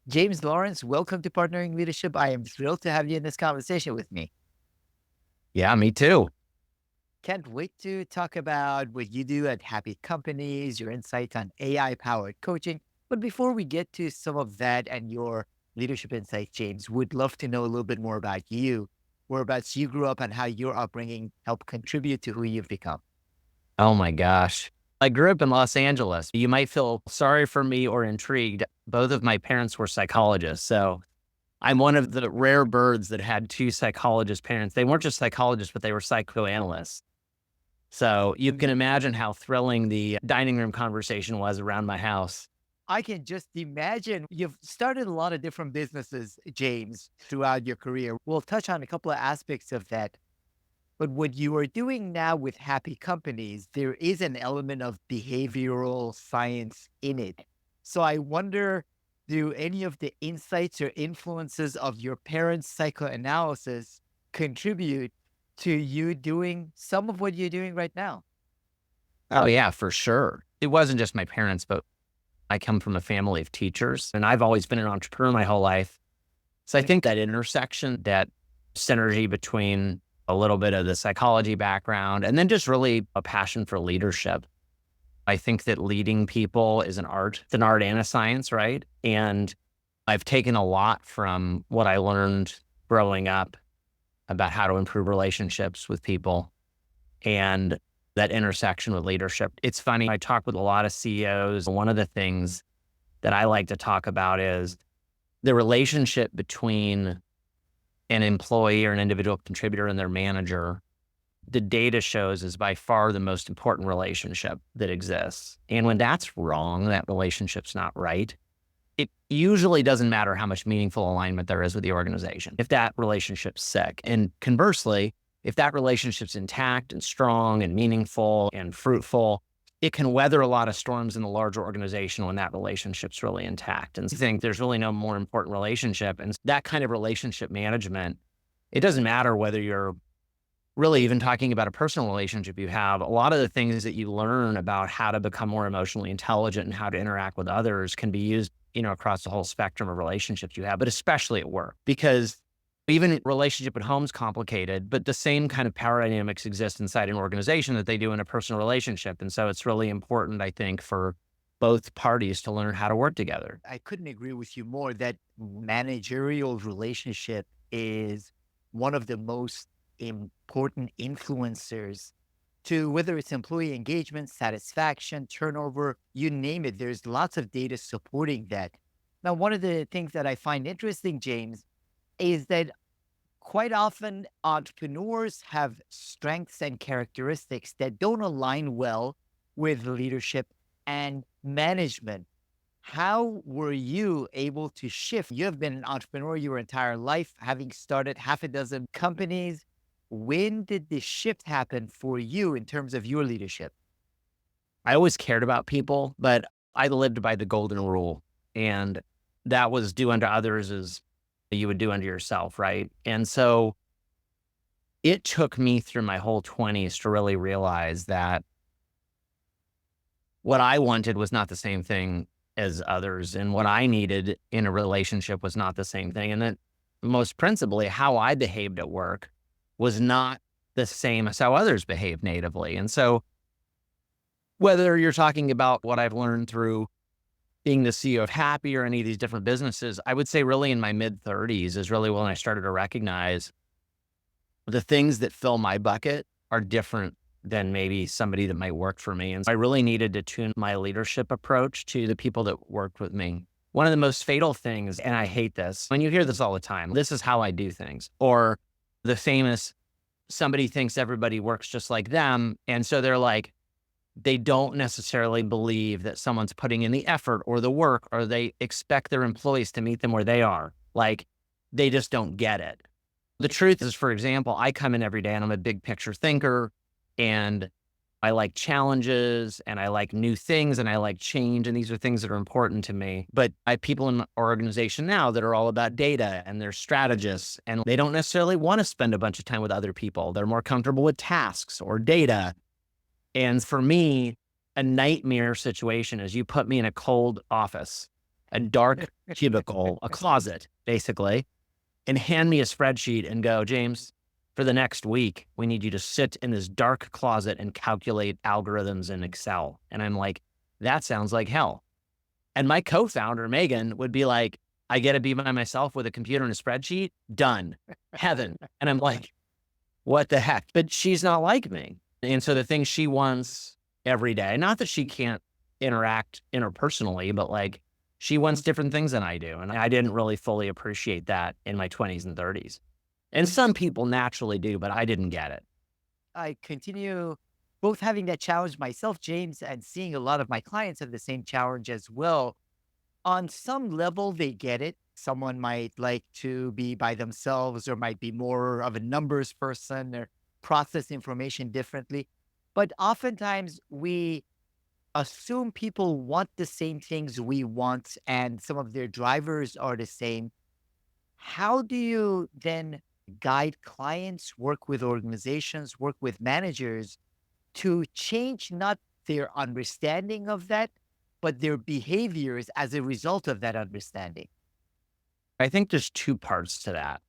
James Lawrence, welcome to Partnering Leadership. I am thrilled to have you in this conversation with me. Yeah, me too. Can't wait to talk about what you do at happy companies, your insights on AI powered coaching. But before we get to some of that and your leadership insights, James, would love to know a little bit more about you, whereabouts you grew up, and how your upbringing helped contribute to who you've become. Oh my gosh. I grew up in Los Angeles. You might feel sorry for me or intrigued. Both of my parents were psychologists. So I'm one of the rare birds that had two psychologist parents. They weren't just psychologists, but they were psychoanalysts. So you can imagine how thrilling the dining room conversation was around my house. I can just imagine you've started a lot of different businesses, James, throughout your career. We'll touch on a couple of aspects of that. But what you are doing now with happy companies, there is an element of behavioral science in it. So I wonder, do any of the insights or influences of your parents' psychoanalysis contribute to you doing some of what you're doing right now? Oh, yeah, for sure. It wasn't just my parents, but I come from a family of teachers and I've always been an entrepreneur my whole life. So I think that intersection, that synergy between a little bit of the psychology background and then just really a passion for leadership. I think that leading people is an art. It's an art and a science, right? And I've taken a lot from what I learned growing up about how to improve relationships with people and that intersection with leadership. It's funny, I talk with a lot of CEOs. One of the things that I like to talk about is the relationship between an employee or an individual contributor and their manager. The data shows is by far the most important relationship that exists. And when that's wrong, that relationship's not right, it usually doesn't matter how much meaningful alignment there is with the organization if that relationship's sick. And conversely, if that relationship's intact and strong and meaningful and fruitful, it can weather a lot of storms in the larger organization when that relationship's really intact. And I think there's really no more important relationship. And that kind of relationship management, it doesn't matter whether you're really even talking about a personal relationship you have. A lot of the things that you learn about how to become more emotionally intelligent and how to interact with others can be used, across the whole spectrum of relationships you have, but especially at work, because even relationship at home is complicated, but the same kind of power dynamics exist inside an organization that they do in a personal relationship. And so it's really important, I think, for both parties to learn how to work together. I couldn't agree with you more that managerial relationship is one of the most important influencers to whether it's employee engagement, satisfaction, turnover, you name it. There's lots of data supporting that. Now, one of the things that I find interesting, James, is that quite often entrepreneurs have strengths and characteristics that don't align well with leadership and management. How were you able to shift? You have been an entrepreneur your entire life, having started half a dozen companies. When did the shift happen for you in terms of your leadership? I always cared about people, but I lived by the golden rule. And that was do unto others as you would do unto yourself, right? And so it took me through my whole 20s to really realize that what I wanted was not the same thing as others. And what I needed in a relationship was not the same thing. And that most principally, how I behaved at work was not the same as how others behave natively. And so whether you're talking about what I've learned through being the CEO of Happy or any of these different businesses, I would say really in my mid 30s is really when I started to recognize the things that fill my bucket are different than maybe somebody that might work for me. And so I really needed to tune my leadership approach to the people that worked with me. One of the most fatal things, and I hate this, and you hear this all the time, this is how I do things, or the famous, somebody thinks everybody works just like them. And so they're like, they don't necessarily believe that someone's putting in the effort or the work, or they expect their employees to meet them where they are. Like, they just don't get it. The truth is, for example, I come in every day and I'm a big picture thinker and I like challenges and I like new things and I like change. And these are things that are important to me. But I have people in our organization now that are all about data and they're strategists and they don't necessarily want to spend a bunch of time with other people. They're more comfortable with tasks or data. And for me, a nightmare situation is you put me in a cold office a dark cubicle, a closet, basically, and hand me a spreadsheet and go, James, for the next week, we need you to sit in this dark closet and calculate algorithms in Excel. And I'm like, that sounds like hell. And my co-founder, Megan, would be like, I get to be by myself with a computer and a spreadsheet, done, heaven. And I'm like, what the heck? But she's not like me. And so the things she wants every day, not that she can't interact interpersonally, but like she wants different things than I do. And I didn't really fully appreciate that in my 20s and 30s. And some people naturally do, but I didn't get it. I continue both having that challenge myself, James, and seeing a lot of my clients have the same challenge as well. On some level, they get it. Someone might like to be by themselves or might be more of a numbers person or process information differently. But oftentimes we assume people want the same things we want and some of their drivers are the same. How do you then guide clients, work with organizations, work with managers to change not their understanding of that, but their behaviors as a result of that understanding? I think there's two parts to that.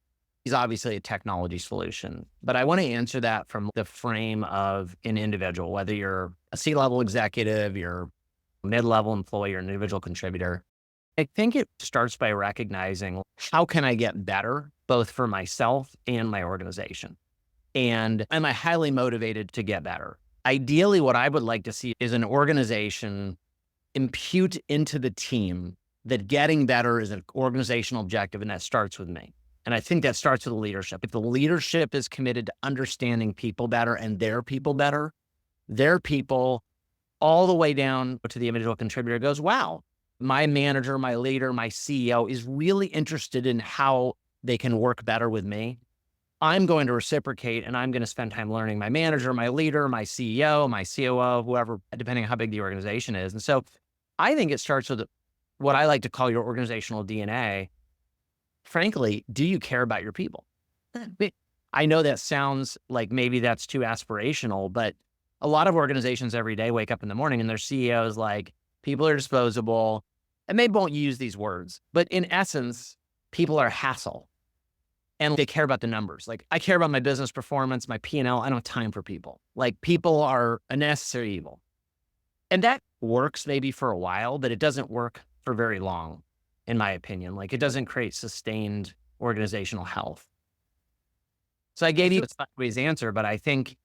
Is obviously a technology solution, but I want to answer that from the frame of an individual, whether you're a C-level executive, you're a mid-level employee, or an individual contributor. I think it starts by recognizing how can I get better, both for myself and my organization? And am I highly motivated to get better? Ideally, what I would like to see is an organization impute into the team that getting better is an organizational objective, and that starts with me. And I think that starts with the leadership. If the leadership is committed to understanding people better and their people all the way down to the individual contributor goes, wow, my manager, my leader, my CEO is really interested in how they can work better with me. I'm going to reciprocate and I'm going to spend time learning my manager, my leader, my CEO, my COO, whoever, depending on how big the organization is. And so I think it starts with what I like to call your organizational DNA. Frankly, do you care about your people? I know that sounds like maybe that's too aspirational, but a lot of organizations every day wake up in the morning and their CEO is like, people are disposable, and they won't use these words, but in essence, people are a hassle and they care about the numbers. Like I care about my business performance, my P&L. I don't have time for people. Like people are a necessary evil. And that works maybe for a while, but it doesn't work for very long, in my opinion. Like it doesn't create sustained organizational health. So I gave you a sideways answer, but I think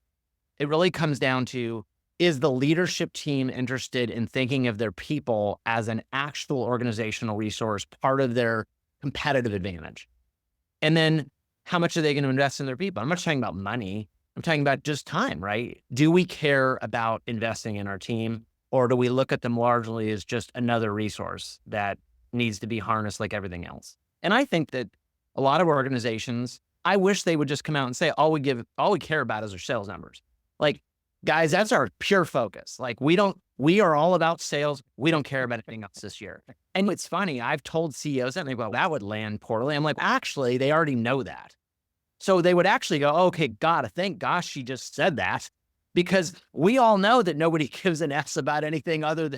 it really comes down to, is the leadership team interested in thinking of their people as an actual organizational resource, part of their competitive advantage? And then how much are they going to invest in their people? I'm not talking about money. I'm talking about just time, right? Do we care about investing in our team, or do we look at them largely as just another resource that needs to be harnessed like everything else? And I think that a lot of organizations, I wish they would just come out and say, all we care about is our sales numbers. Like, guys, that's our pure focus. Like we are all about sales. We don't care about anything else this year. And it's funny, I've told CEOs that and they go, that would land poorly. I'm like, actually, they already know that. So they would actually go, okay, God, thank gosh she just said that, because we all know that nobody gives an S about anything other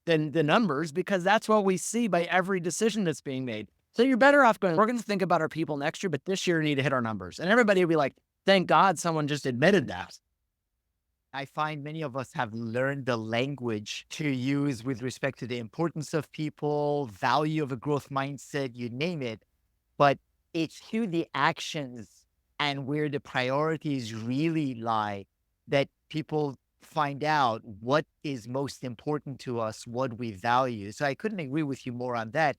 than the numbers, because that's what we see by every decision that's being made. So you're better off going, we're going to think about our people next year, but this year we need to hit our numbers. And everybody will be like, thank God someone just admitted that. I find many of us have learned the language to use with respect to the importance of people, value of a growth mindset, you name it. But it's through the actions and where the priorities really lie that people find out what is most important to us, what we value. So I couldn't agree with you more on that.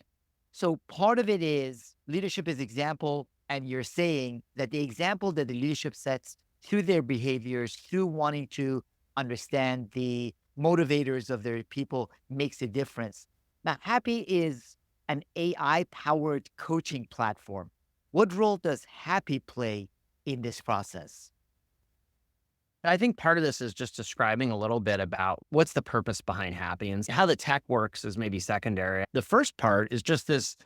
So part of it is leadership is example, and you're saying that the example that the leadership sets through their behaviors, through wanting to understand the motivators of their people makes a difference. Now, Happy is an AI powered coaching platform. What role does Happy play in this process? I think part of this is just describing a little bit about what's the purpose behind Happy, and how the tech works is maybe secondary. The first part is just this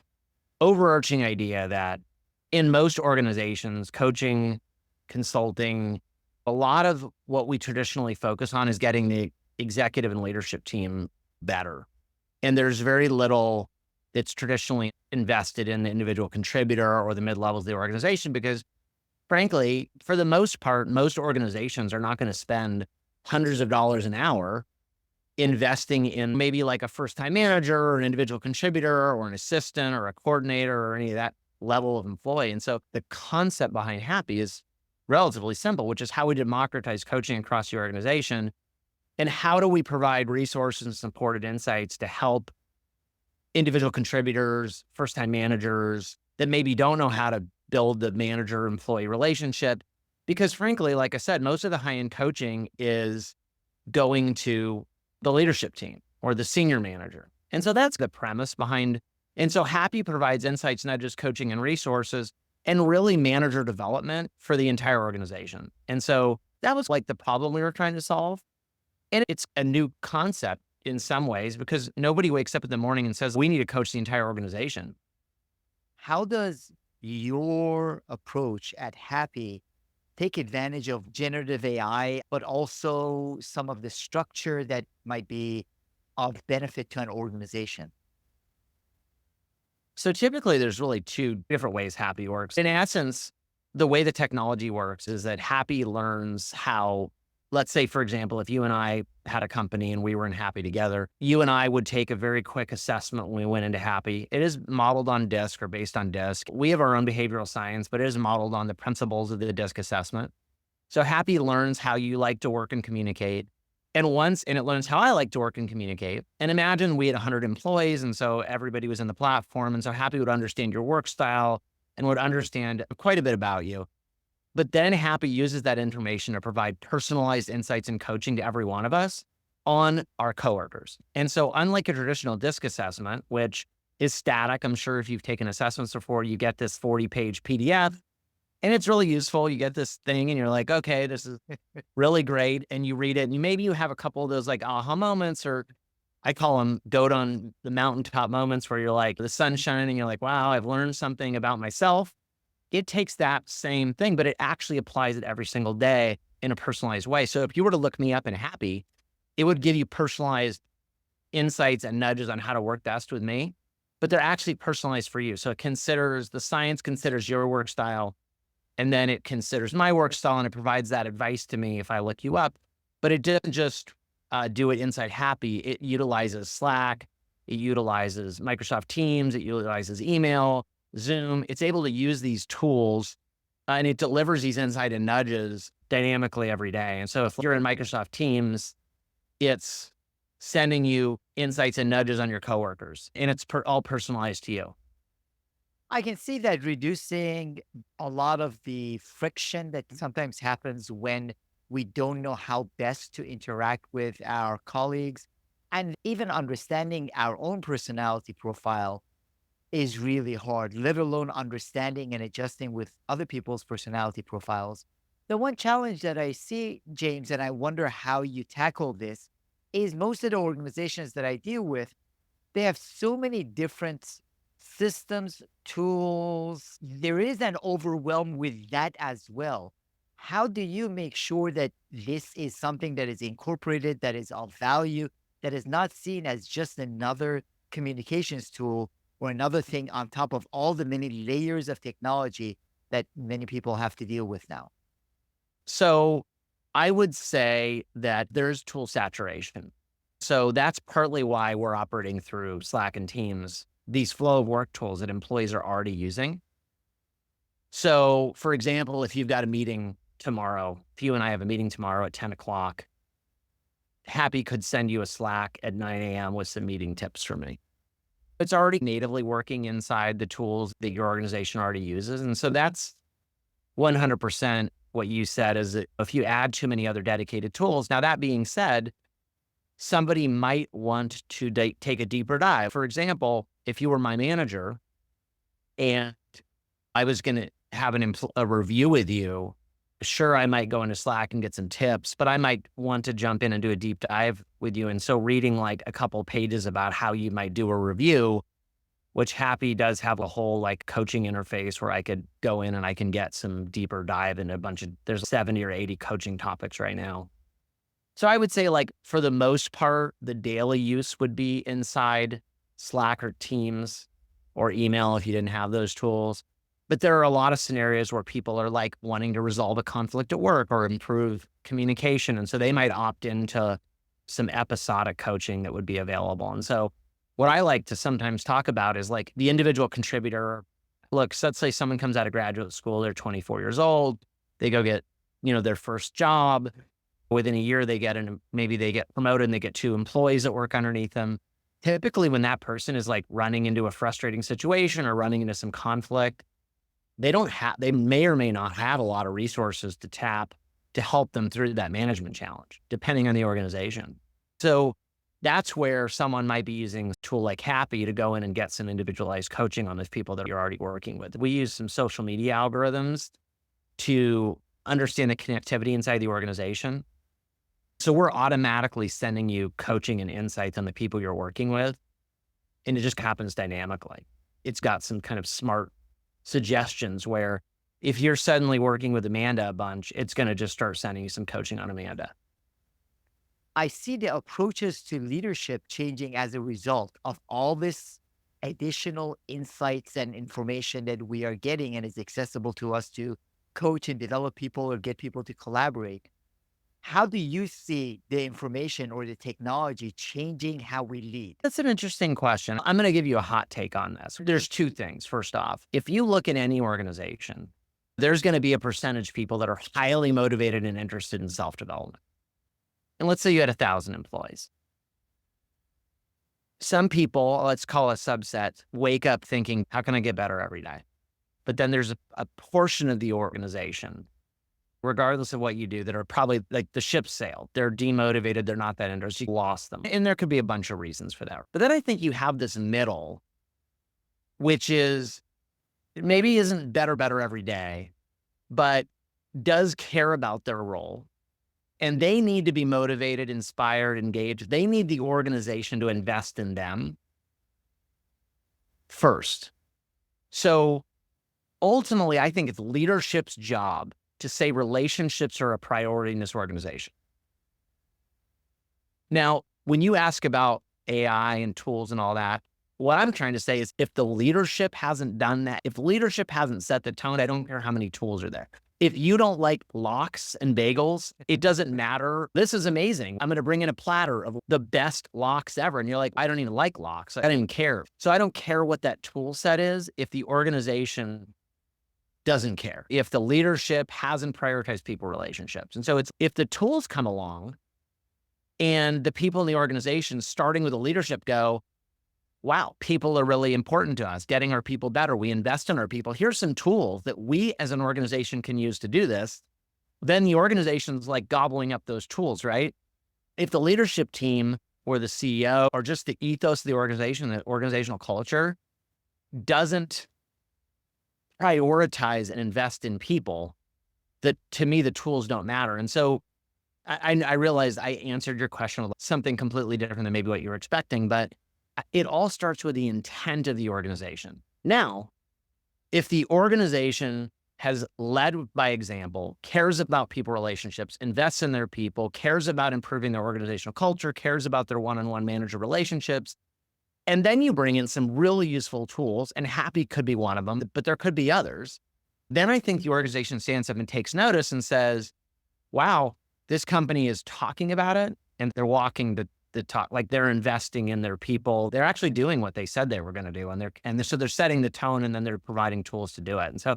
overarching idea that in most organizations, coaching, consulting, a lot of what we traditionally focus on is getting the executive and leadership team better. And there's very little that's traditionally invested in the individual contributor or the mid-levels of the organization because frankly, for the most part, most organizations are not going to spend hundreds of dollars an hour investing in maybe like a first-time manager or an individual contributor or an assistant or a coordinator or any of that level of employee. And so the concept behind Happy is relatively simple, which is how we democratize coaching across the organization and how do we provide resources and supported insights to help individual contributors, first-time managers that maybe don't know how to build the manager-employee relationship. Because frankly, like I said, most of the high-end coaching is going to the leadership team or the senior manager. And so that's the premise behind. And so Happy provides insights, nudges, coaching, and resources, and really manager development for the entire organization. And so that was like the problem we were trying to solve. And it's a new concept in some ways because nobody wakes up in the morning and says, we need to coach the entire organization. How does your approach at Happy take advantage of generative AI, but also some of the structure that might be of benefit to an organization? So typically there's really two different ways Happy works. In essence, the way the technology works is that Happy learns how, let's say, for example, if you and I had a company and we were in Happy together, you and I would take a very quick assessment when we went into Happy. It is modeled on DISC or based on DISC. We have our own behavioral science, but it is modeled on the principles of the DISC assessment. So Happy learns how you like to work and communicate. And it learns how I like to work and communicate. And imagine we had 100 employees, and so everybody was in the platform. And so Happy would understand your work style and would understand quite a bit about you. But then Happy uses that information to provide personalized insights and coaching to every one of us on our coworkers. And so unlike a traditional DISC assessment, which is static, I'm sure if you've taken assessments before, you get this 40-page PDF and it's really useful. You get this thing and you're like, okay, this is really great. And you read it and maybe you have a couple of those like aha moments, or I call them goat on the mountaintop moments where you're like the sun's shining and you're like, wow, I've learned something about myself. It takes that same thing, but it actually applies it every single day in a personalized way. So if you were to look me up in Happy, it would give you personalized insights and nudges on how to work best with me, but they're actually personalized for you. So the science considers your work style, and then it considers my work style and it provides that advice to me if I look you up. But it doesn't just do it inside Happy. It utilizes Slack. It utilizes Microsoft Teams. It utilizes email, Zoom. It's able to use these tools and it delivers these insight and nudges dynamically every day. And so if you're in Microsoft Teams, it's sending you insights and nudges on your coworkers, and it's all personalized to you. I can see that reducing a lot of the friction that sometimes happens when we don't know how best to interact with our colleagues, and even understanding our own personality profile is really hard, let alone understanding and adjusting with other people's personality profiles. The one challenge that I see, James, and I wonder how you tackle this, is most of the organizations that I deal with, they have so many different systems, tools. There is an overwhelm with that as well. How do you make sure that this is something that is incorporated, that is of value, that is not seen as just another communications tool or another thing on top of all the many layers of technology that many people have to deal with now? So I would say that there's tool saturation. So that's partly why we're operating through Slack and Teams, these flow of work tools that employees are already using. So for example, if you've got a meeting tomorrow, if you and I have a meeting tomorrow at 10 o'clock, Happy could send you a Slack at 9 a.m. with some meeting tips for me. It's already natively working inside the tools that your organization already uses. And so that's 100% what you said is that if you add too many other dedicated tools. Now, that being said, somebody might want to take a deeper dive. For example, if you were my manager and I was going to have a review with you, sure, I might go into Slack and get some tips, but I might want to jump in and do a deep dive with you. And so reading like a couple pages about how you might do a review, which Happy does have a whole like coaching interface where I could go in and I can get some deeper dive into there's 70 or 80 coaching topics right now. So I would say like for the most part, the daily use would be inside Slack or Teams or email if you didn't have those tools. But there are a lot of scenarios where people are like wanting to resolve a conflict at work or improve communication. And so they might opt into some episodic coaching that would be available. And so what I like to sometimes talk about is like the individual contributor. Look, so let's say someone comes out of graduate school, they're 24 years old, they go get, their first job. Within a year, maybe they get promoted and they get 2 employees that work underneath them. Typically, when that person is like running into a frustrating situation or running into some conflict, they may or may not have a lot of resources to tap to help them through that management challenge, depending on the organization. So that's where someone might be using a tool like Happy to go in and get some individualized coaching on those people that you're already working with. We use some social media algorithms to understand the connectivity inside the organization. So we're automatically sending you coaching and insights on the people you're working with, and it just happens dynamically. It's got some kind of smart suggestions where if you're suddenly working with Amanda a bunch, it's going to just start sending you some coaching on Amanda. I see the approaches to leadership changing as a result of all this additional insights and information that we are getting and is accessible to us to coach and develop people or get people to collaborate. How do you see the information or the technology changing how we lead? That's an interesting question. I'm going to give you a hot take on this. There's 2 things. First off, if you look at any organization, there's going to be a percentage of people that are highly motivated and interested in self-development. And let's say you had 1,000 employees. Some people, let's call a subset, wake up thinking, how can I get better every day? But then there's a portion of the organization, regardless of what you do, that are probably like the ship sailed. They're demotivated. They're not that interested. You lost them. And there could be a bunch of reasons for that. But then I think you have this middle, which is maybe isn't better every day, but does care about their role. And they need to be motivated, inspired, engaged. They need the organization to invest in them first. So ultimately, I think it's leadership's job to say relationships are a priority in this organization. Now, when you ask about AI and tools and all that, what I'm trying to say is if the leadership hasn't done that, if leadership hasn't set the tone, I don't care how many tools are there. If you don't like lox and bagels, it doesn't matter. This is amazing. I'm going to bring in a platter of the best lox ever. And you're like, I don't even like lox. I don't even care. So I don't care what that tool set is if the organization doesn't care, if the leadership hasn't prioritized people relationships. And so it's if the tools come along and the people in the organization, starting with the leadership, go, wow, people are really important to us, getting our people better. We invest in our people. Here's some tools that we as an organization can use to do this. Then the organization's like gobbling up those tools, right? If the leadership team or the CEO or just the ethos of the organization, the organizational culture doesn't prioritize and invest in people, that to me, the tools don't matter. And so I realized I answered your question with something completely different than maybe what you were expecting, but it all starts with the intent of the organization. Now, if the organization has led by example, cares about people relationships, invests in their people, cares about improving their organizational culture, cares about their one-on-one manager relationships, and then you bring in some really useful tools, and Happy could be one of them, but there could be others. Then I think the organization stands up and takes notice and says, wow, this company is talking about it and they're walking the talk, like they're investing in their people. They're actually doing what they said they were going to do. So they're setting the tone and then they're providing tools to do it. And so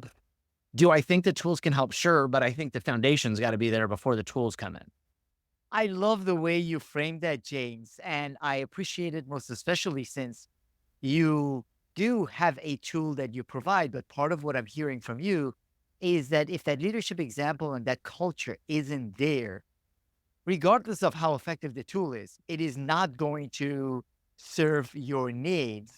do I think the tools can help? Sure. But I think the foundation's got to be there before the tools come in. I love the way you framed that, James, and I appreciate it most especially since you do have a tool that you provide. But part of what I'm hearing from you is that if that leadership example and that culture isn't there, regardless of how effective the tool is, it is not going to serve your needs.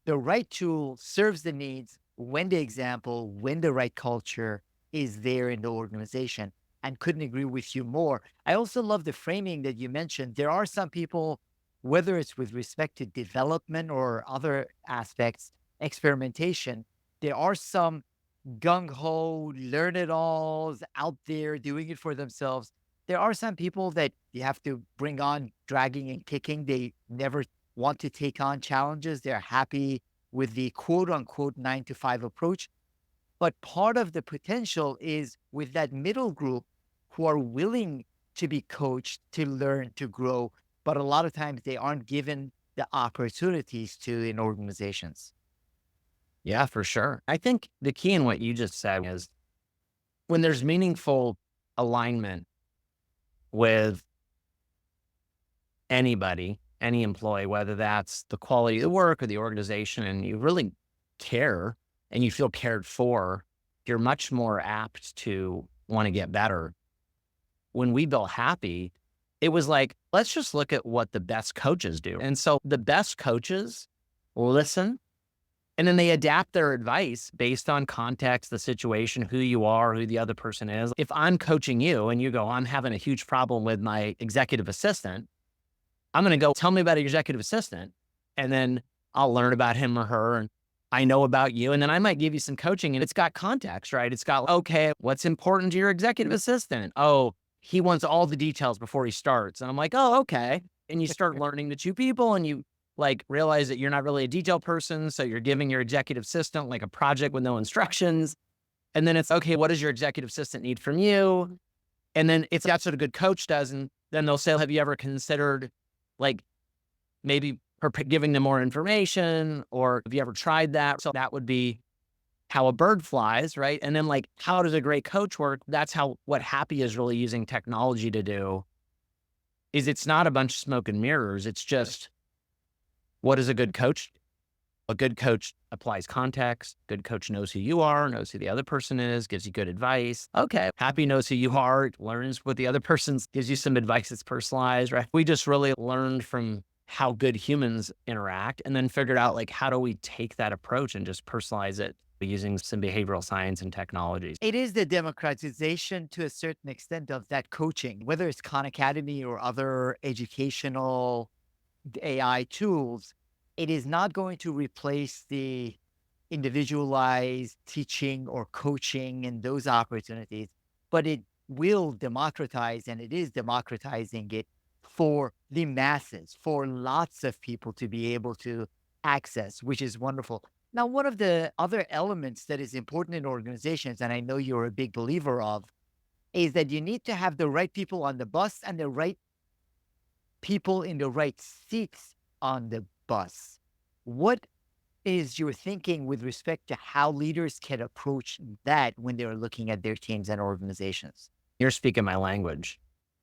The right tool serves the needs when the example, when the right culture is there in the organization. And couldn't agree with you more. I also love the framing that you mentioned. There are some people, whether it's with respect to development or other aspects, experimentation, there are some gung ho, learn it alls out there doing it for themselves. There are some people that you have to bring on dragging and kicking. They never want to take on challenges. They're happy with the quote unquote 9 to 5 approach. But part of the potential is with that middle group who are willing to be coached, to learn, to grow. But a lot of times they aren't given the opportunities to in organizations. Yeah, for sure. I think the key in what you just said is when there's meaningful alignment with anybody, any employee, whether that's the quality of the work or the organization, and you really care and you feel cared for, you're much more apt to want to get better. When we built Happy, it was like, let's just look at what the best coaches do. And so the best coaches listen and then they adapt their advice based on context, the situation, who you are, who the other person is. If I'm coaching you and you go, I'm having a huge problem with my executive assistant, I'm going to go tell me about your executive assistant. And then I'll learn about him or her. And I know about you. And then I might give you some coaching and it's got context, right? It's got, okay, what's important to your executive assistant? Oh, he wants all the details before he starts. And I'm like, oh, okay. And you start learning the two people and you like realize that you're not really a detail person. So you're giving your executive assistant like a project with no instructions. And then it's, okay, what does your executive assistant need from you? And then it's, that's what a good coach does. And then they'll say, have you ever considered like maybe giving them more information, or have you ever tried that? So that would be how a bird flies, right? And then like, how does a great coach work? That's how what Happy is really using technology to do is it's not a bunch of smoke and mirrors. It's just, what does a good coach do? A good coach applies context. Good coach knows who you are, knows who the other person is, gives you good advice. Okay. Happy knows who you are, learns what the other person gives you some advice that's personalized, right? We just really learned from how good humans interact and then figured out like, how do we take that approach and just personalize it using some behavioral science and technologies. It is the democratization to a certain extent of that coaching, whether it's Khan Academy or other educational AI tools. It is not going to replace the individualized teaching or coaching and those opportunities, but it will democratize and it is democratizing it for the masses, for lots of people to be able to access, which is wonderful. Now, one of the other elements that is important in organizations, and I know you're a big believer of, is that you need to have the right people on the bus and the right people in the right seats on the bus. What is your thinking with respect to how leaders can approach that when they're looking at their teams and organizations? You're speaking my language.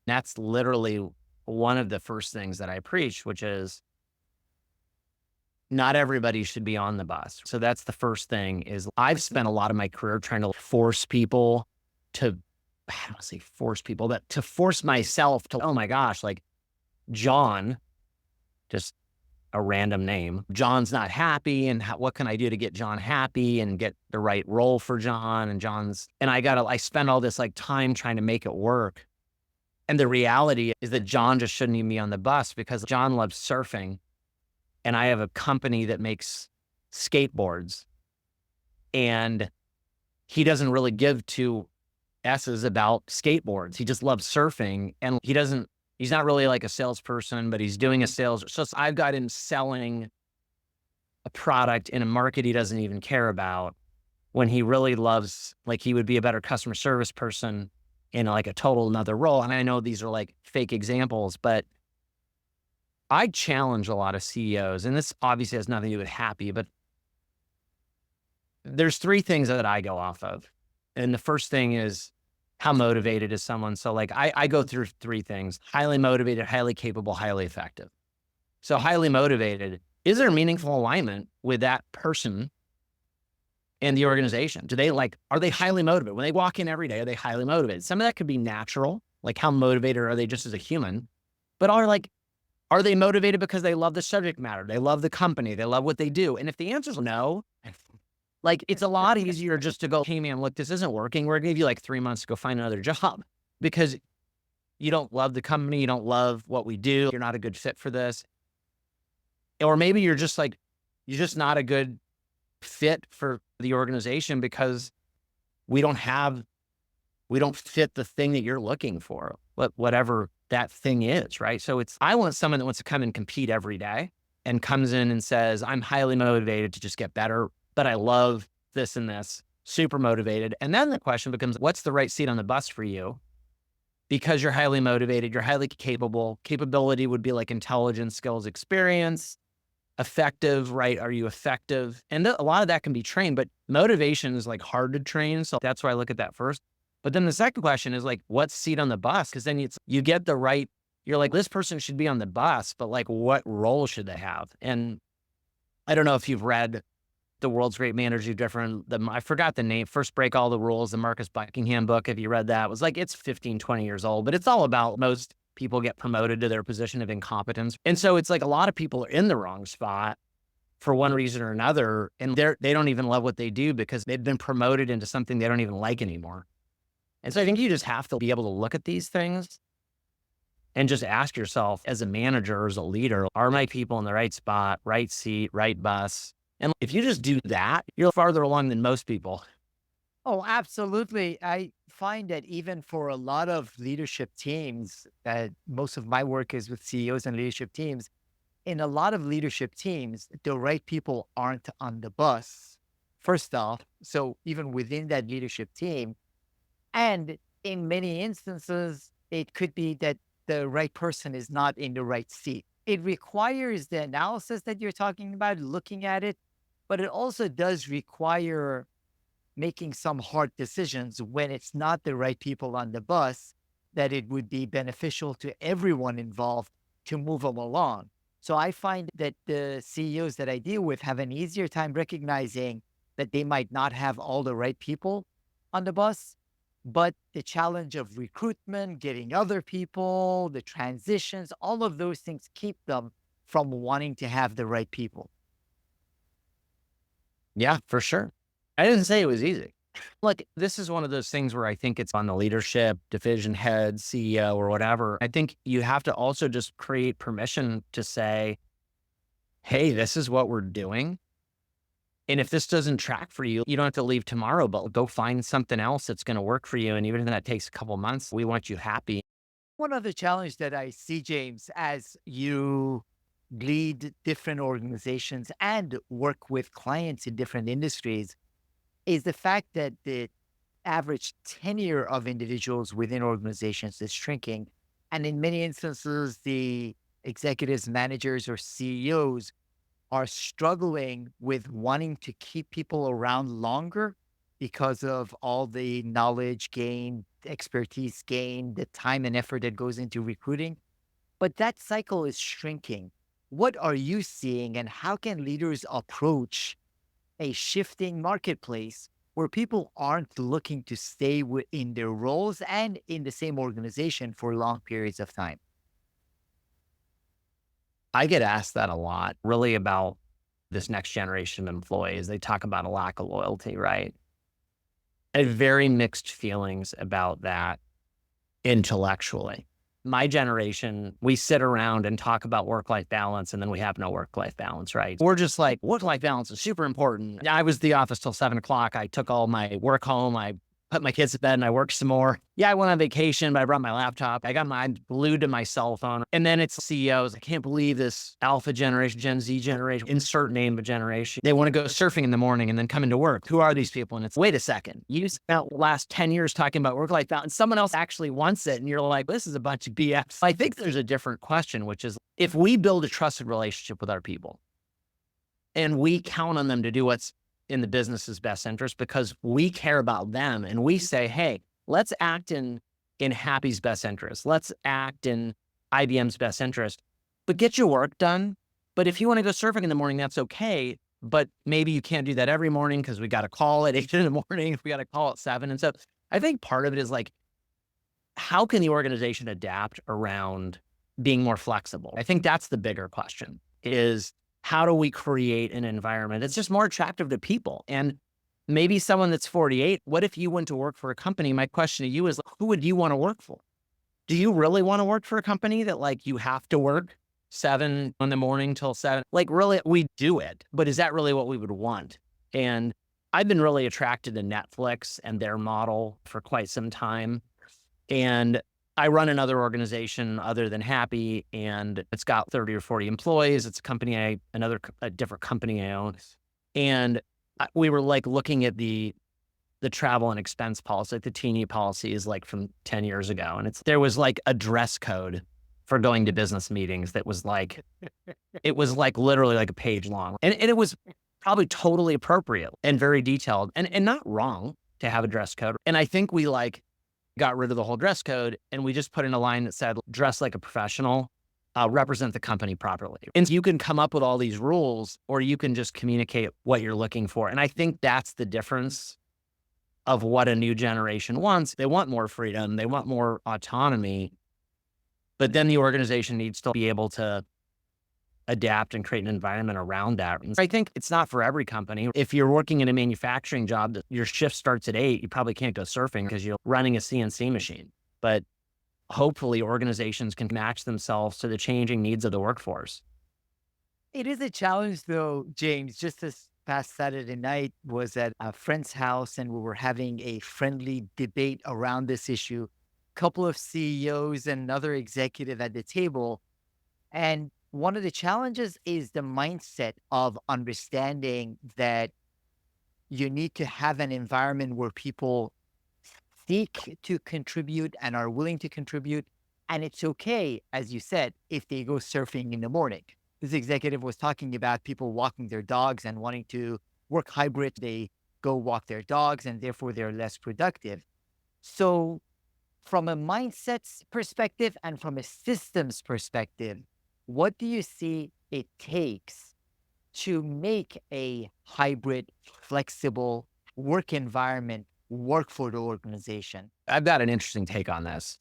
That's literally one of the first things that I preach, which is not everybody should be on the bus. So that's the first thing is I've spent a lot of my career trying to force people to, I don't want to say force people, but to force myself to, oh my gosh, like John, just a random name. John's not happy. And what can I do to get John happy and get the right role for John? And I spend all this like time trying to make it work. And the reality is that John just shouldn't even be on the bus because John loves surfing. And I have a company that makes skateboards. And he doesn't really give two S's about skateboards. He just loves surfing. And he's not really like a salesperson, but he's doing a sales. So I've got him selling a product in a market he doesn't even care about when he really loves, like he would be a better customer service person in like a total another role. And I know these are like fake examples, but I challenge a lot of CEOs, and this obviously has nothing to do with Happy, but there's three things that I go off of. And the first thing is, how motivated is someone? So like I go through three things: highly motivated, highly capable, highly effective. So highly motivated, is there meaningful alignment with that person in the organization? Are they highly motivated? When they walk in every day, are they highly motivated? Some of that could be natural, like how motivated are they just as a human? But are they motivated because they love the subject matter? They love the company, they love what they do. And if the answer is no, like it's a lot easier just to go, hey man, look, this isn't working. We're gonna give you like 3 months to go find another job because you don't love the company. You don't love what we do. You're not a good fit for this. Or maybe you're just not a good fit for the organization because we don't fit the thing that you're looking for, whatever that thing is, right? So I want someone that wants to come and compete every day. and comes in and says, I'm highly motivated to just get better, but I love this and this, super motivated. And then the question becomes, what's the right seat on the bus for you? Because you're highly motivated, you're highly capable. Capability would be like intelligence, skills, experience. Effective, right? Are you effective? And a lot of that can be trained, but motivation is like hard to train. So that's why I look at that first. But then the second question is like, what seat on the bus? Because then you get the right, you're like, this person should be on the bus, but like, what role should they have? And I don't know if you've read The World's Great Managers, I forgot the name, First Break All the Rules, the Marcus Buckingham book. If you read that, it was like, it's 15, 20 years old, but it's all about most people get promoted to their position of incompetence. And so it's like a lot of people are in the wrong spot for one reason or another. And they don't even love what they do because they've been promoted into something they don't even like anymore. And so I think you just have to be able to look at these things and just ask yourself as a manager or as a leader, are my people in the right spot, right seat, right bus? And if you just do that, you're farther along than most people. Oh, absolutely. I find that even for a lot of leadership teams, that most of my work is with CEOs and leadership teams. In a lot of leadership teams, the right people aren't on the bus, first off. So even within that leadership team, and in many instances, it could be that the right person is not in the right seat. It requires the analysis that you're talking about, looking at it, but it also does require making some hard decisions when it's not the right people on the bus, that it would be beneficial to everyone involved to move them along. So I find that the CEOs that I deal with have an easier time recognizing that they might not have all the right people on the bus, but the challenge of recruitment, getting other people, the transitions, all of those things keep them from wanting to have the right people. Yeah, for sure. I didn't say it was easy. Look, this is one of those things where I think it's on the leadership, division head, CEO, or whatever. I think you have to also just create permission to say, hey, this is what we're doing. And if this doesn't track for you, you don't have to leave tomorrow, but go find something else that's going to work for you. And even if that takes a couple months, we want you happy. One other challenge that I see, James, as you lead different organizations and work with clients in different industries, is the fact that the average tenure of individuals within organizations is shrinking. And in many instances, the executives, managers, or CEOs are struggling with wanting to keep people around longer because of all the knowledge gained, expertise gained, the time and effort that goes into recruiting. But that cycle is shrinking. What are you seeing, and how can leaders approach a shifting marketplace where people aren't looking to stay in their roles and in the same organization for long periods of time? I get asked that a lot, really about this next generation of employees. They talk about a lack of loyalty, right? I have very mixed feelings about that intellectually. My generation, we sit around and talk about work-life balance, and then we have no work-life balance, right? We're just like, work-life balance is super important. I was at the office till 7 o'clock. I took all my work home. I put my kids to bed and I worked some more. Yeah, I went on vacation, but I brought my laptop. I got mine glued to my cell phone. And then it's CEOs. I can't believe this alpha generation, Gen Z generation, insert name of generation. They want to go surfing in the morning and then come into work. Who are these people? And it's, wait a second. You spent the last 10 years talking about work-life balance. Someone else actually wants it. And you're like, this is a bunch of BS. I think there's a different question, which is if we build a trusted relationship with our people and we count on them to do what's in the business's best interest because we care about them and we say, hey, let's act in Happy's best interest. Let's act in IBM's best interest, but get your work done. But if you want to go surfing in the morning, that's okay. But maybe you can't do that every morning because we got a call at 8 in the morning. We got a call at 7. And so I think part of it is like, how can the organization adapt around being more flexible? I think that's the bigger question is, how do we create an environment that's just more attractive to people? And maybe someone that's 48, what if you went to work for a company? My question to you is, who would you want to work for? Do you really want to work for a company that like you have to work 7 in the morning till 7? Like really, we do it, but is that really what we would want? And I've been really attracted to Netflix and their model for quite some time. And I run another organization other than Happy, and it's got 30 or 40 employees. It's a company a different company I own. And we were like looking at the travel and expense policy, like the teeny policy is like from 10 years ago. And there was like a dress code for going to business meetings that was like, it was like literally like a page long. And it was probably totally appropriate and very detailed and not wrong to have a dress code. And I think we like got rid of the whole dress code and we just put in a line that said, dress like a professional, represent the company properly. And you can come up with all these rules or you can just communicate what you're looking for. And I think that's the difference of what a new generation wants. They want more freedom. They want more autonomy. But then the organization needs to be able to adapt and create an environment around that. And I think it's not for every company. If you're working in a manufacturing job, your shift starts at 8, you probably can't go surfing because you're running a CNC machine. But hopefully organizations can match themselves to the changing needs of the workforce. It is a challenge though, James. Just this past Saturday night was at a friend's house and we were having a friendly debate around this issue. Couple of CEOs and another executive at the table. And one of the challenges is the mindset of understanding that you need to have an environment where people seek to contribute and are willing to contribute. And it's okay, as you said, if they go surfing in the morning. This executive was talking about people walking their dogs and wanting to work hybrid. They go walk their dogs and therefore they're less productive. So, from a mindset's perspective and from a systems perspective, what do you see it takes to make a hybrid, flexible work environment work for the organization? I've got an interesting take on this.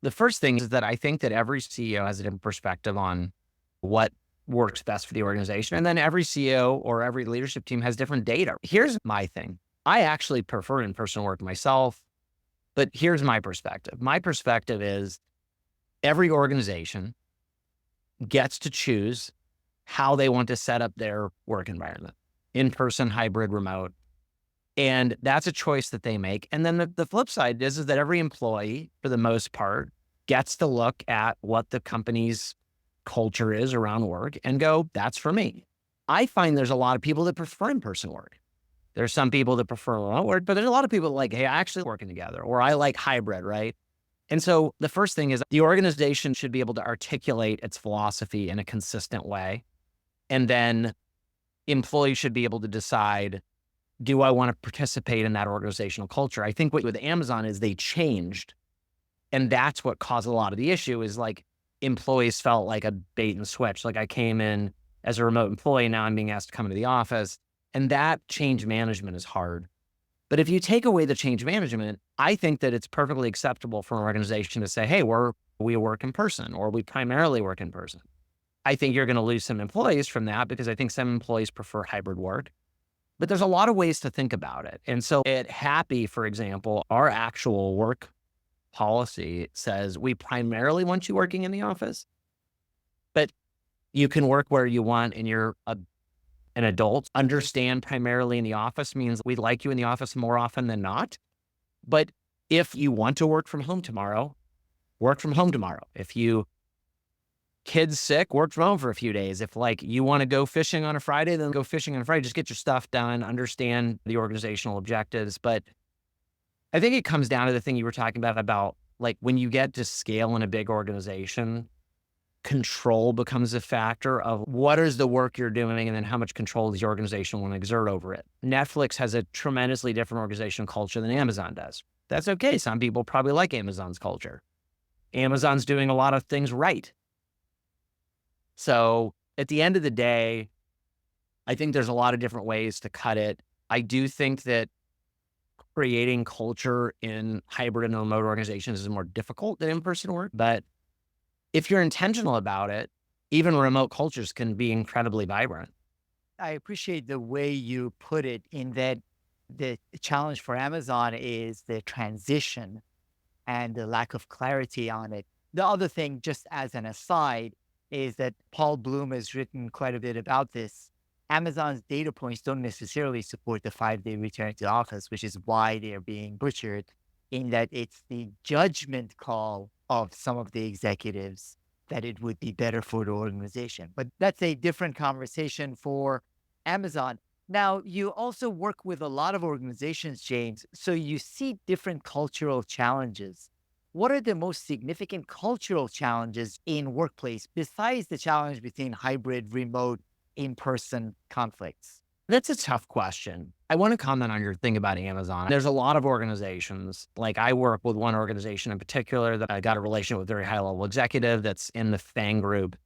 The first thing is that I think that every CEO has a different perspective on what works best for the organization. And then every CEO or every leadership team has different data. Here's my thing. I actually prefer in-person work myself, but here's my perspective. My perspective is every organization gets to choose how they want to set up their work environment, in-person, hybrid, remote. And that's a choice that they make. And then the flip side is that every employee, for the most part, gets to look at what the company's culture is around work and go, that's for me. I find there's a lot of people that prefer in-person work. There's some people that prefer remote work, but there's a lot of people that like, hey, I actually working together, or I like hybrid, right? And so the first thing is the organization should be able to articulate its philosophy in a consistent way. And then employees should be able to decide, do I want to participate in that organizational culture? I think what with Amazon is they changed. And that's what caused a lot of the issue is like employees felt like a bait and switch. Like I came in as a remote employee, now I'm being asked to come into the office. And that change management is hard. But if you take away the change management, I think that it's perfectly acceptable for an organization to say, hey, we work in person or we primarily work in person. I think you're going to lose some employees from that because I think some employees prefer hybrid work. But there's a lot of ways to think about it. And so at Happy, for example, our actual work policy says we primarily want you working in the office, but you can work where you want and you're an adult. Understand primarily in the office means we'd like you in the office more often than not. But if you want to work from home tomorrow, work from home tomorrow. If you kids sick, work from home for a few days. If like you want to go fishing on a Friday, then go fishing on a Friday. Just get your stuff done, understand the organizational objectives. But I think it comes down to the thing you were talking about like when you get to scale in a big organization, control becomes a factor of what is the work you're doing and then how much control does the organization want to exert over it. Netflix has a tremendously different organizational culture than Amazon does. That's okay. Some people probably like Amazon's culture. Amazon's doing a lot of things right. So at the end of the day, I think there's a lot of different ways to cut it. I do think that creating culture in hybrid and remote organizations is more difficult than in-person work. But if you're intentional about it, even remote cultures can be incredibly vibrant. I appreciate the way you put it in that the challenge for Amazon is the transition and the lack of clarity on it. The other thing, just as an aside, is that Paul Bloom has written quite a bit about this. Amazon's data points don't necessarily support the 5-day return to office, which is why they are being butchered, in that it's the judgment call of some of the executives that it would be better for the organization. But that's a different conversation for Amazon. Now, you also work with a lot of organizations, James, so you see different cultural challenges. What are the most significant cultural challenges in workplace besides the challenge between hybrid, remote, in-person conflicts? That's a tough question. I want to comment on your thing about Amazon. There's a lot of organizations. Like I work with one organization in particular that I got a relationship with a very high level executive that's in the FANG group.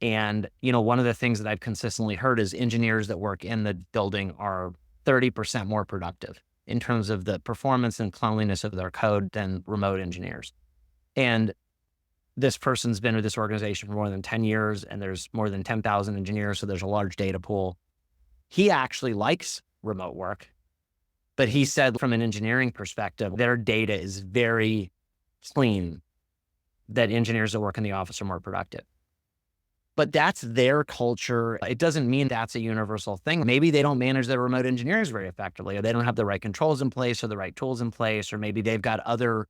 And, one of the things that I've consistently heard is engineers that work in the building are 30% more productive in terms of the performance and cleanliness of their code than remote engineers. And this person's been with this organization for more than 10 years, and there's more than 10,000 engineers. So there's a large data pool. He actually likes remote work, but he said from an engineering perspective, their data is very clean, that engineers that work in the office are more productive. But that's their culture. It doesn't mean that's a universal thing. Maybe they don't manage their remote engineers very effectively, or they don't have the right controls in place or the right tools in place, or maybe they've got other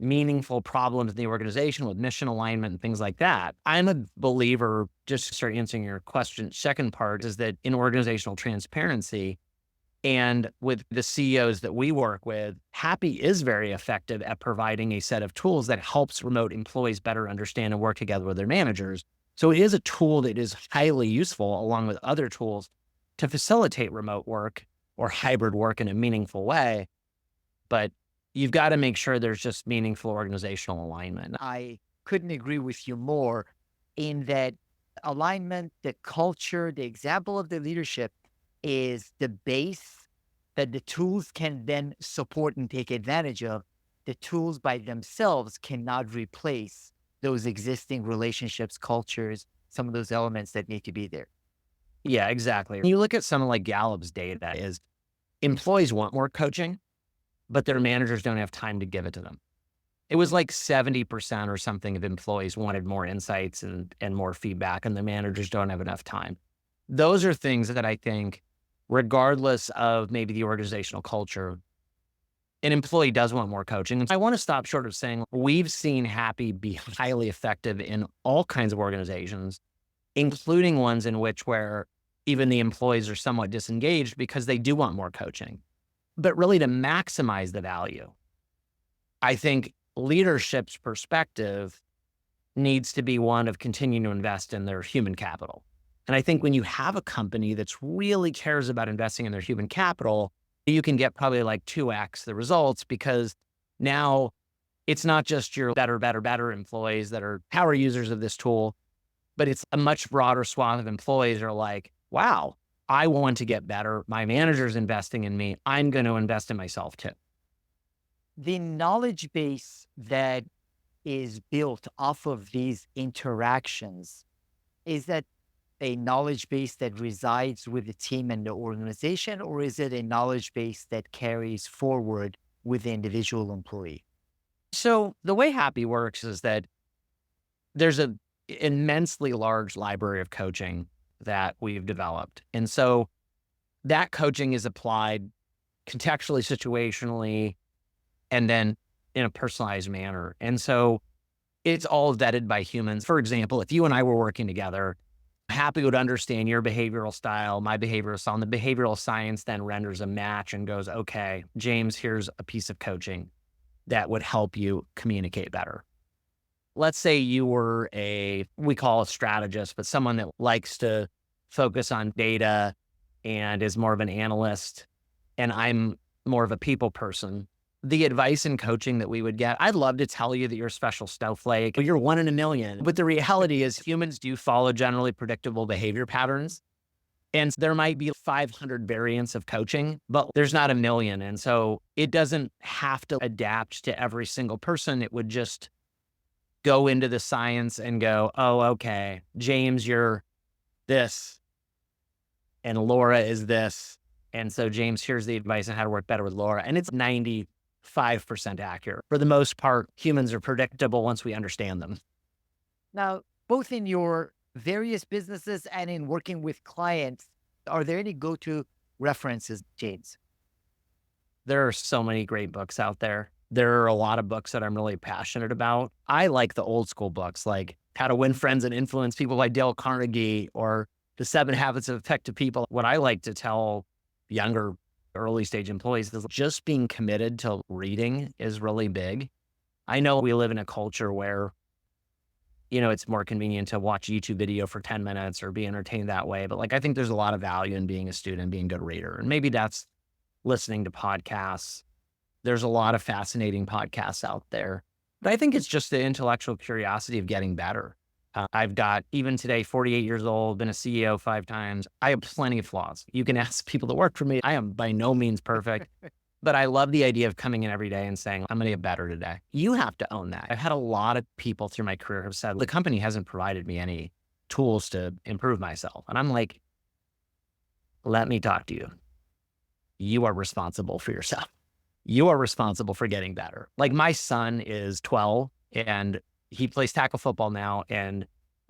meaningful problems in the organization with mission alignment and things like that. I'm a believer, just to start answering your question, second part is that in organizational transparency and with the CEOs that we work with, Happy is very effective at providing a set of tools that helps remote employees better understand and work together with their managers. So it is a tool that is highly useful along with other tools to facilitate remote work or hybrid work in a meaningful way. But you've got to make sure there's just meaningful organizational alignment. I couldn't agree with you more in that alignment, the culture, the example of the leadership is the base that the tools can then support and take advantage of. The tools by themselves cannot replace those existing relationships, cultures, some of those elements that need to be there. Yeah, exactly. You look at something like Gallup's data is employees want more coaching, but their managers don't have time to give it to them. It was like 70% or something of employees wanted more insights and more feedback, and the managers don't have enough time. Those are things that I think, regardless of maybe the organizational culture, an employee does want more coaching. I want to stop short of saying we've seen Happy be highly effective in all kinds of organizations, including ones in which where even the employees are somewhat disengaged because they do want more coaching. But really to maximize the value, I think leadership's perspective needs to be one of continuing to invest in their human capital. And I think when you have a company that's really cares about investing in their human capital, you can get probably like 2x the results because now it's not just your better employees that are power users of this tool, but it's a much broader swath of employees are like, wow, I want to get better. My manager's investing in me. I'm going to invest in myself too. The knowledge base that is built off of these interactions, is that a knowledge base that resides with the team and the organization, or is it a knowledge base that carries forward with the individual employee? So the way Happy works is that there's an immensely large library of coaching that we've developed. And so that coaching is applied contextually, situationally, and then in a personalized manner. And so it's all vetted by humans. For example, if you and I were working together, Happy would understand your behavioral style, my behavioral style, and the behavioral science then renders a match and goes, okay, James, here's a piece of coaching that would help you communicate better. Let's say you were we call a strategist, but someone that likes to focus on data and is more of an analyst, and I'm more of a people person. The advice and coaching that we would get, I'd love to tell you that you're a special snowflake, you're one in a million. But the reality is humans do follow generally predictable behavior patterns. And there might be 500 variants of coaching, but there's not a million. And so it doesn't have to adapt to every single person. It would just go into the science and go, oh, okay, James, you're this, and Laura is this. And so James, here's the advice on how to work better with Laura. And it's 95% accurate. For the most part, humans are predictable once we understand them. Now, both in your various businesses and in working with clients, are there any go-to references, James? There are so many great books out there. There are a lot of books that I'm really passionate about. I like the old school books, like How to Win Friends and Influence People by Dale Carnegie or The 7 Habits of Effective People. What I like to tell younger, early stage employees is just being committed to reading is really big. I know we live in a culture where, it's more convenient to watch a YouTube video for 10 minutes or be entertained that way. But like, I think there's a lot of value in being a student, being a good reader. And maybe that's listening to podcasts. There's a lot of fascinating podcasts out there. But I think it's just the intellectual curiosity of getting better. I've got, even today, 48 years old, been a CEO 5 times. I have plenty of flaws. You can ask people that work for me. I am by no means perfect, but I love the idea of coming in every day and saying, I'm going to get better today. You have to own that. I've had a lot of people through my career have said, the company hasn't provided me any tools to improve myself. And I'm like, let me talk to you. You are responsible for yourself. You are responsible for getting better. Like, my son is 12 and he plays tackle football now. And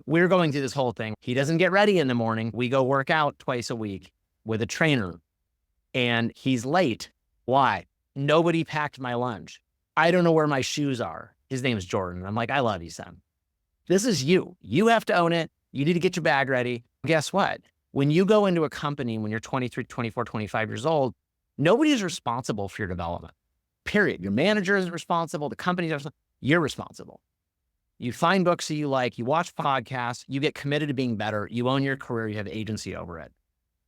we're going through this whole thing. He doesn't get ready in the morning. We go work out twice a week with a trainer and he's late. Why? Nobody packed my lunch. I don't know where my shoes are. His name is Jordan. I'm like, I love you, son. This is you. You have to own it. You need to get your bag ready. Guess what? When you go into a company, when you're 23, 24, 25 years old, nobody is responsible for your development, period. Your manager is responsible. The company is, you're responsible. You find books that you like, you watch podcasts, you get committed to being better, you own your career, you have agency over it.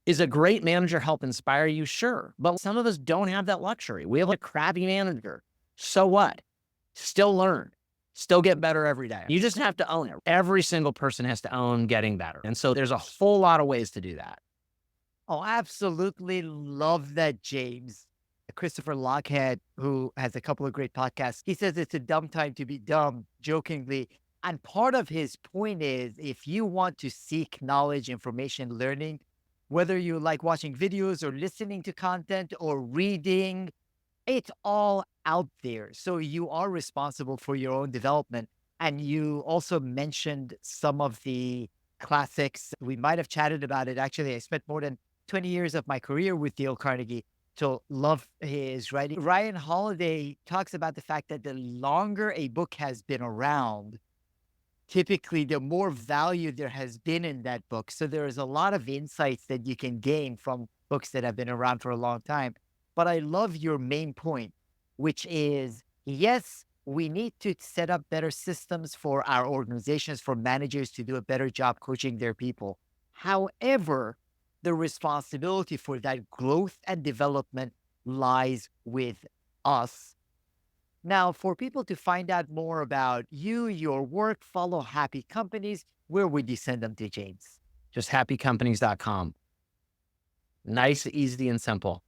Is a great manager help inspire you? Sure. But some of us don't have that luxury. We have a crappy manager. So what? Still learn, still get better every day. You just have to own it. Every single person has to own getting better. And so there's a whole lot of ways to do that. Oh, absolutely love that, James. Christopher Lochhead, who has a couple of great podcasts, he says it's a dumb time to be dumb, jokingly. And part of his point is, if you want to seek knowledge, information, learning, whether you like watching videos or listening to content or reading, it's all out there. So you are responsible for your own development. And you also mentioned some of the classics. We might have chatted about it. Actually, I spent more than 20 years of my career with Dale Carnegie. So love his writing. Ryan Holiday talks about the fact that the longer a book has been around, typically the more value there has been in that book. So there is a lot of insights that you can gain from books that have been around for a long time. But I love your main point, which is, yes, we need to set up better systems for our organizations, for managers to do a better job coaching their people. However, the responsibility for that growth and development lies with us. Now, for people to find out more about you, your work, follow Happy Companies, where would you send them to, James? Just happycompanies.com. Nice, easy, and simple.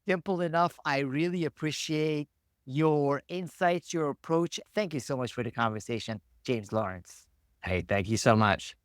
Simple enough. I really appreciate your insights, your approach. Thank you so much for the conversation, James Lawrence. Hey, thank you so much.